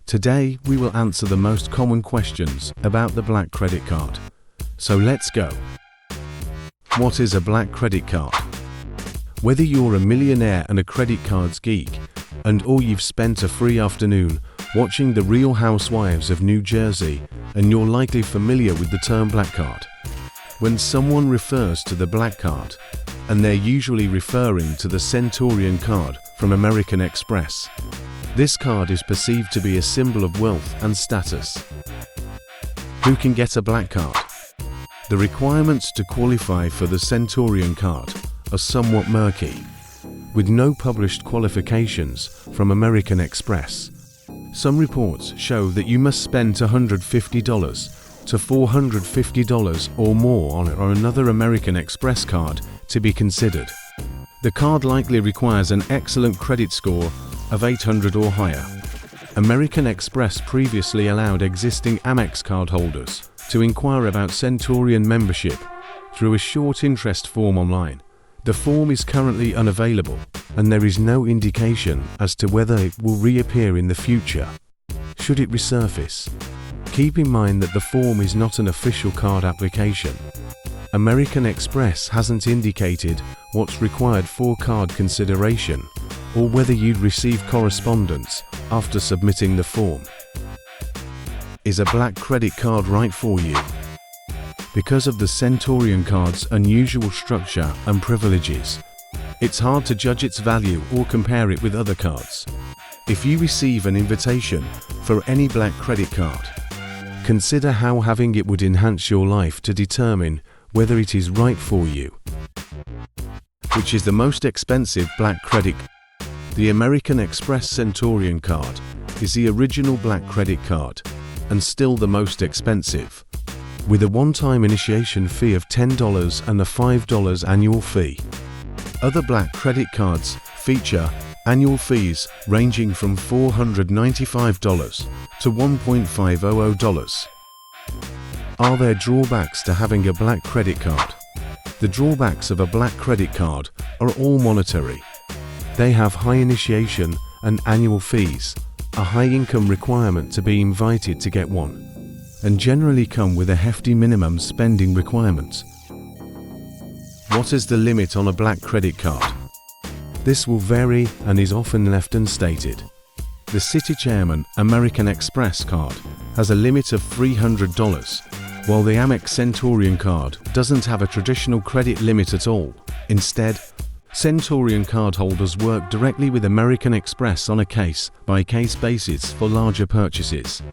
Today, we will answer the most common questions about the black credit card. So let's go. What is a black credit card? Whether you're a millionaire and a credit cards geek, or you've spent a free afternoon watching The Real Housewives of New Jersey, and you're likely familiar with the term black card. When someone refers to the black card, and they're usually referring to the Centurion Card from American Express. This card is perceived to be a symbol of wealth and status. Who can get a black card? The requirements to qualify for the Centurion Card are somewhat murky, with no published qualifications from American Express. Some reports show that you must spend $150 to $450 or more on another American Express card to be considered. The card likely requires an excellent credit score of 800 or higher. American Express previously allowed existing Amex cardholders to inquire about Centurion membership through a short interest form online. The form is currently unavailable, and there is no indication as to whether it will reappear in the future. Should it resurface? Keep in mind that the form is not an official card application. American Express hasn't indicated what's required for card consideration, or whether you'd receive correspondence after submitting the form. Is a black credit card right for you? Because of the Centurion Card's unusual structure and privileges, it's hard to judge its value or compare it with other cards. If you receive an invitation for any black credit card, consider how having it would enhance your life to determine whether it is right for you. Which is the most expensive black credit card? The American Express Centurion Card is the original black credit card, and still the most expensive, with a one-time initiation fee of $10 and a $5 annual fee. Other black credit cards feature annual fees ranging from $495 to $1,500. Are there drawbacks to having a black credit card? The drawbacks of a black credit card are all monetary. They have high initiation and annual fees, a high income requirement to be invited to get one, and generally come with a hefty minimum spending requirement. What is the limit on a black credit card? This will vary and is often left unstated. The City Chairman American Express card has a limit of $300, while the Amex Centurion Card doesn't have a traditional credit limit at all. Instead, Centurion cardholders work directly with American Express on a case-by-case basis for larger purchases.